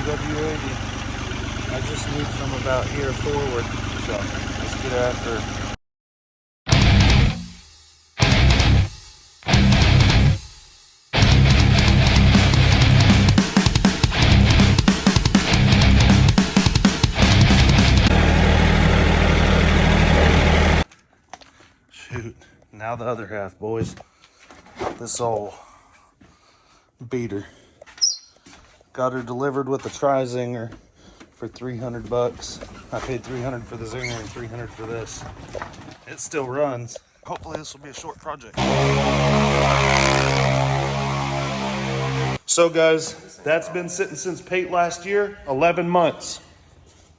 BW80. I just need from about here forward, so let's get after it. Shoot, now the other half, boys. This old beater. Got her delivered with a tri-zinger for 300 bucks. I paid 300 for the zinger and 300 for this. It still runs. Hopefully this will be a short project. So guys, that's been sitting since Pate last year, 11 months.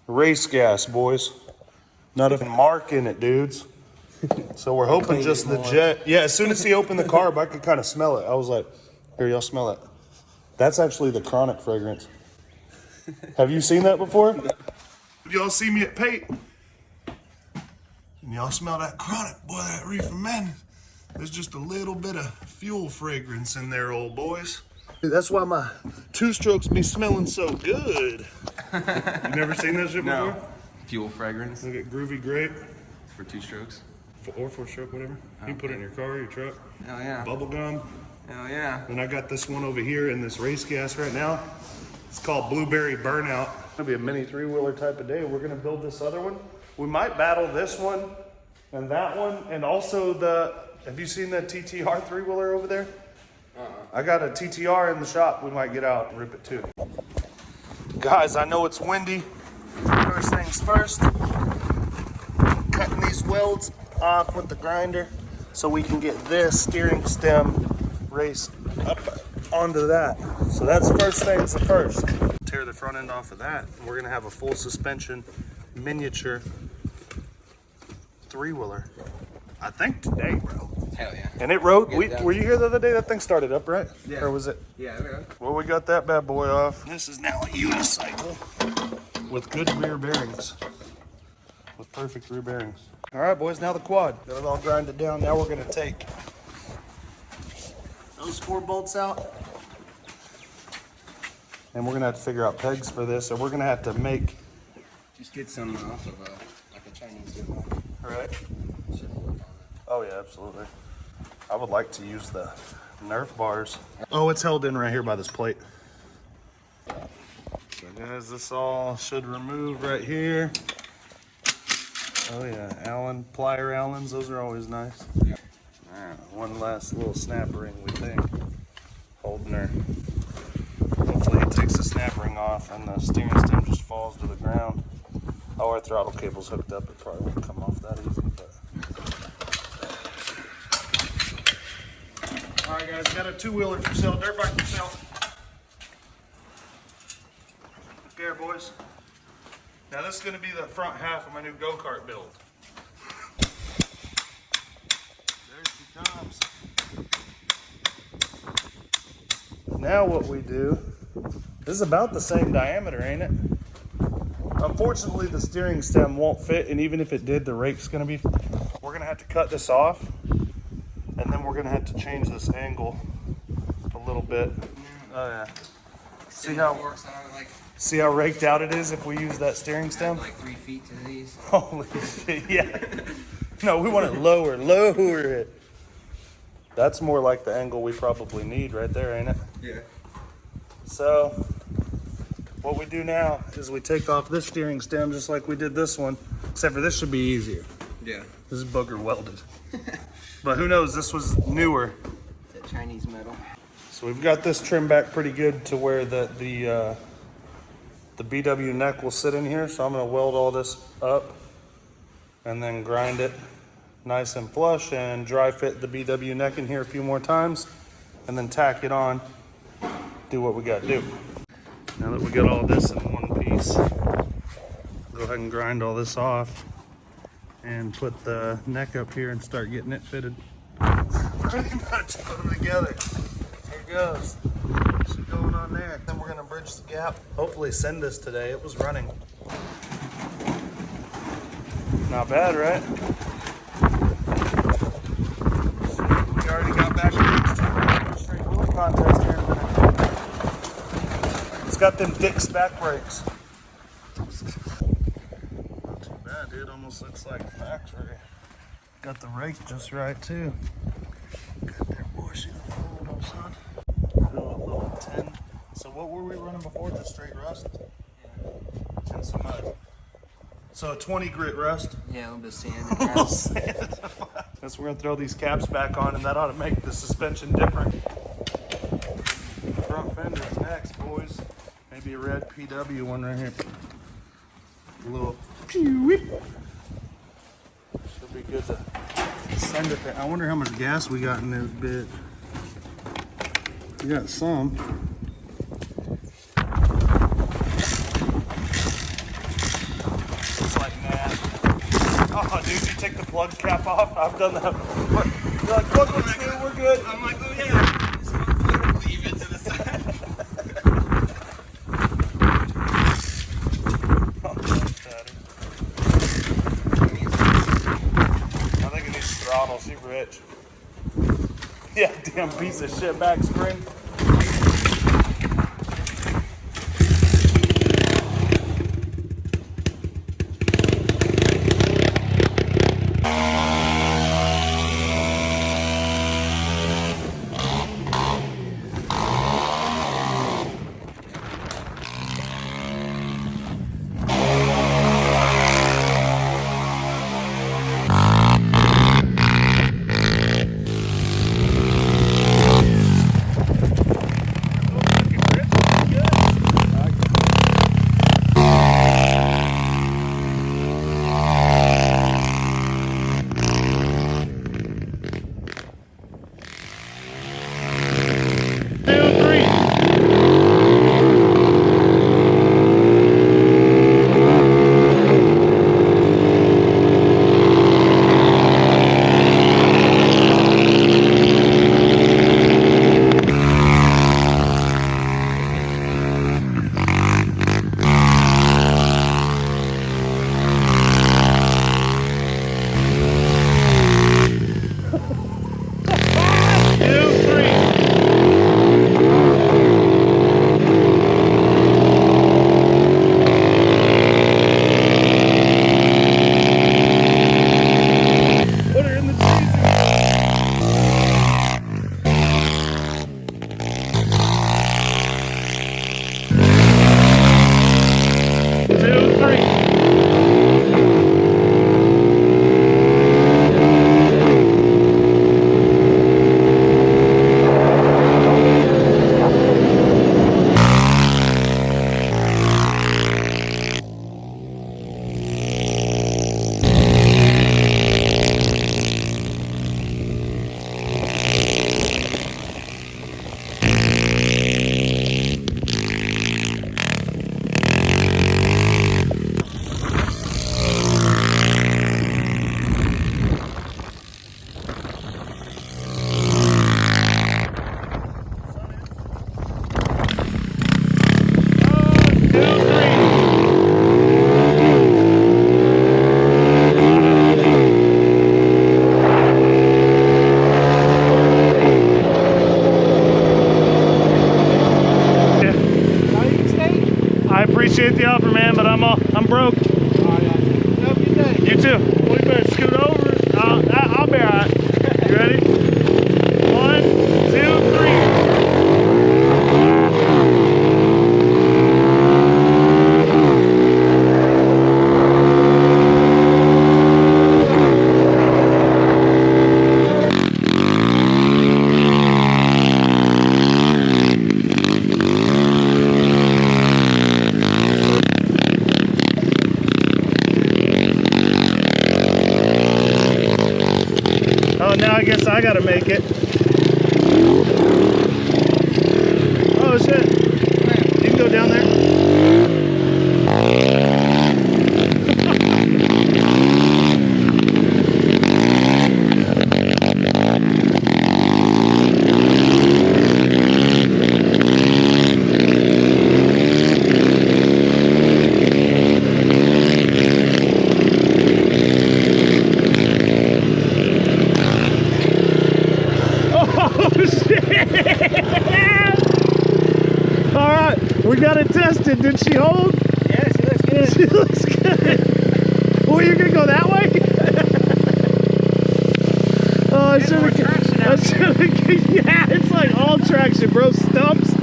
Race gas, boys. Not even mark in it, dudes. So we're hoping just the jet. Yeah, as soon as he opened the carb, I could kind of smell it. I was like, here, y'all smell it. That's actually the chronic fragrance. Have you seen that before? Y'all see me at Pate? And y'all smell that chronic, boy, that reefer madness. There's just a little bit of fuel fragrance in there, old boys. That's why my two-strokes be smelling so good. You never seen that shit before? No. Fuel fragrance. Look at Groovy Grape. For 2 strokes. Or 4-stroke, whatever. You can put it in your car, your truck. Hell yeah. Bubble gum. Hell yeah. And I got this one over here in this race gas right now. It's called Blueberry Burnout. It's gonna be a mini 3-wheeler type of day. We're gonna build this other one. We might battle this one and that one, and also have you seen that TTR 3-wheeler over there? I got a TTR in the shop. We might get out and rip it too. Guys, I know it's windy. First things first, cutting these welds off with the grinder so we can get this steering stem race up onto that. So that's first things the first. Tear the front end off of that, and we're gonna have a full suspension miniature 3-wheeler. I think today, bro. Hell yeah. And it rode. Were you here the other day? That thing started up, right? Yeah. Or was it? Yeah, man. Well, we got that bad boy off. This is now a unicycle with good rear bearings. With perfect rear bearings. All right, boys, now the quad. Got it all grinded down. Now we're gonna take those 4 bolts out. And we're gonna have to figure out pegs for this, or we're gonna have to make. Just get some off of like a Chinese zip. All right. Oh yeah, absolutely. I would like to use the Nerf bars. Oh, it's held in right here by this plate. So guys, this all should remove right here. Oh yeah, Allen, plier Allens, those are always nice. Yeah. All right, one last little snap ring, we think. Holding her. Hopefully it takes the snap ring off and the steering stem just falls to the ground. Oh, our throttle cable's hooked up. It probably won't come off that easy, but. All right, guys, got a 2-wheeler for sale, dirt bike for sale. Look there, boys. Now this is going to be the front half of my new go-kart build. There she comes. Now what we do, this is about the same diameter, ain't it? Unfortunately, the steering stem won't fit, and even if it did, the rake's going to be, we're going to have to cut this off, and then we're going to have to change this angle a little bit. Oh yeah. See how raked out it is if we use that steering stem? Like 3 feet to these. Holy shit, yeah. No, we want it lower it. That's more like the angle we probably need right there, ain't it? Yeah. So, what we do now is we take off this steering stem just like we did this one, except for this should be easier. Yeah. This is booger welded. But who knows, this was newer. That Chinese metal. So we've got this trimmed back pretty good to where the BW neck will sit in here. So I'm gonna weld all this up and then grind it nice and flush and dry fit the BW neck in here a few more times and then tack it on, do what we gotta do. Now that we got all this in one piece, go ahead and grind all this off and put the neck up here and start getting it fitted. Pretty much put them together. Here it goes. What's going on there? Then we're gonna bridge the gap. Hopefully send this today. It was running. Not bad, right? We already got back to the straight wheelie contest here in a minute. It's got them Dick's back brakes. Not too bad, dude. Almost looks like factory. Got the rake just right, too. Good there, boy. See the photo, son? Little 10. So what were we running before? Just straight rust? Yeah. And some mud. So a 20 grit rust? Yeah, a little bit of sand. A little sand. Guess we're going to throw these caps back on, and that ought to make the suspension different. Front fender's next, boys. Maybe a red PW one right here. A little pew-whip. Should be good to send it there. I wonder how much gas we got in this bit. We got some. It's like, nah. Oh, dude, you take the plug cap off? I've done that. You're like, plug looks good, we're good. I'm like, oh yeah. Just leave it to the side. I think it needs throttle. She rich. Yeah, damn piece of shit back spring. Appreciate the offer, man, but I'm broke. Have a good day. You too. We better scoot over. I'll be all right. You ready? 1, 2, 3. Now I guess I gotta make it. Oh shit. You can go down there. We got it tested. Did she hold? Yeah, she looks good. She looks good. Oh, you're gonna go that way? Oh, I should have. Yeah, it's like all traction, bro. Stumps.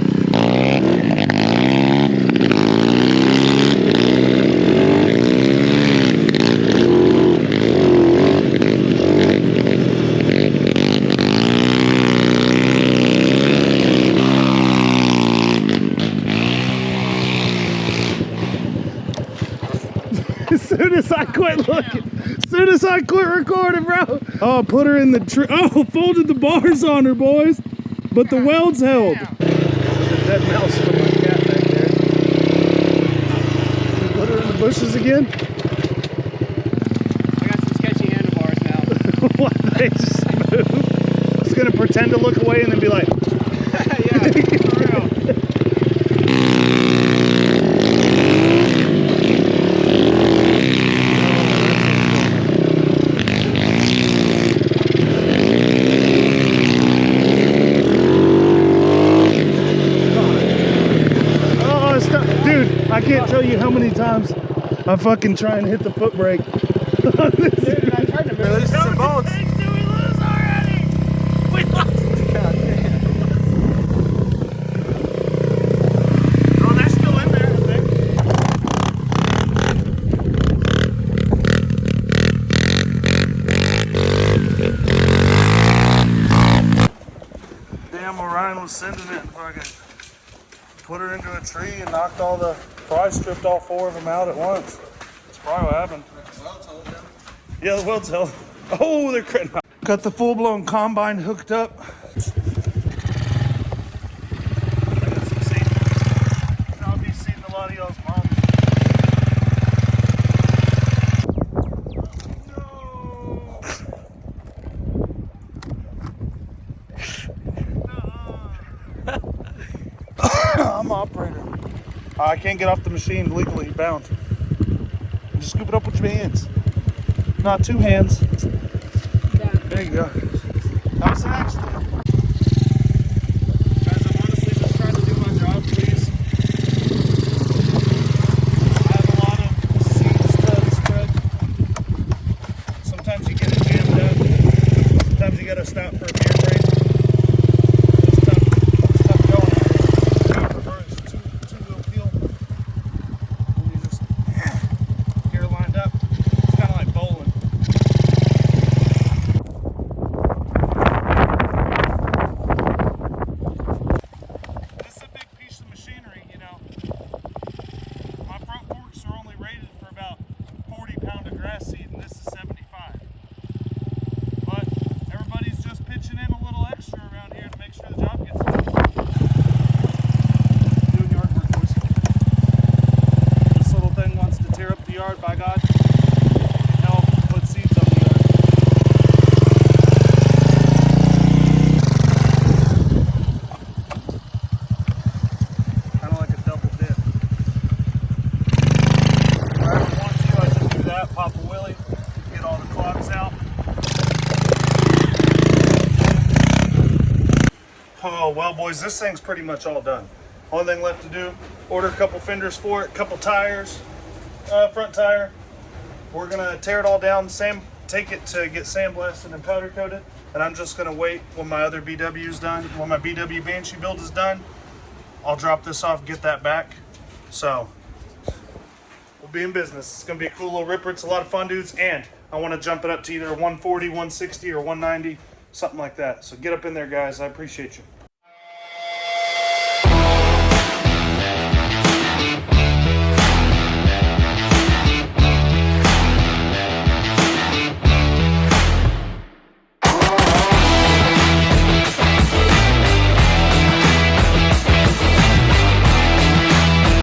As soon as I quit looking, as soon as I quit recording, bro. Oh, put her in the tree. Oh, folded the bars on her, boys. But the welds held. There's a dead mouse from my cat back there. You put her in the bushes again? I got some sketchy handlebars now. What, they just move? It's gonna pretend to look away and then be like, Yeah, for real. I can't tell you how many times I fucking try and hit the foot brake. Dude, I tried to release some bolts. Did we lose already? We lost. God damn. Oh, they're still in there, I think. Damn, Orion was sending it and fucking put her into a tree and knocked all the, probably stripped all 4 of them out at once. That's probably what happened. Yeah, the welds held. Oh, they're cutting. Got the full-blown combine hooked up. I got some seed. I'll be seeing a lot of y'all's moms. I'm operator. I can't get off the machine legally bound. Just scoop it up with your hands. Not 2 hands. There you go. How's the accident? Guys, I'm honestly just trying to do my job, please. I have a lot of seeds to spread. Sometimes you get it jammed up. Sometimes you gotta stop for a beer break. It's tough going. I prefer it's two-wheel peel. And you just gear lined up. It's kind of like bowling. This is a big piece of machinery, you know. My front forks are only rated for about 40 pound of grass seed, and this is 75. But everybody's just pitching in a little extra around here to make sure the job gets done. Doing yard work, boys. This little thing wants to tear up the yard, by God. Help put seeds on the yard. Kind of like a double dip. Wherever I want to, I just do that, pop a wheelie, get all the clogs out. Oh, well, boys, this thing's pretty much all done. Only thing left to do, order a couple fenders for it, couple tires, front tire. We're gonna tear it all down, take it to get sandblasted and powder coated, and I'm just gonna wait when my other BW's done, when my BW Banshee build is done. I'll drop this off, get that back. So, we'll be in business. It's gonna be a cool little ripper. It's a lot of fun, dudes, and I wanna jump it up to either 140, 160, or 190, something like that. So get up in there, guys. I appreciate you.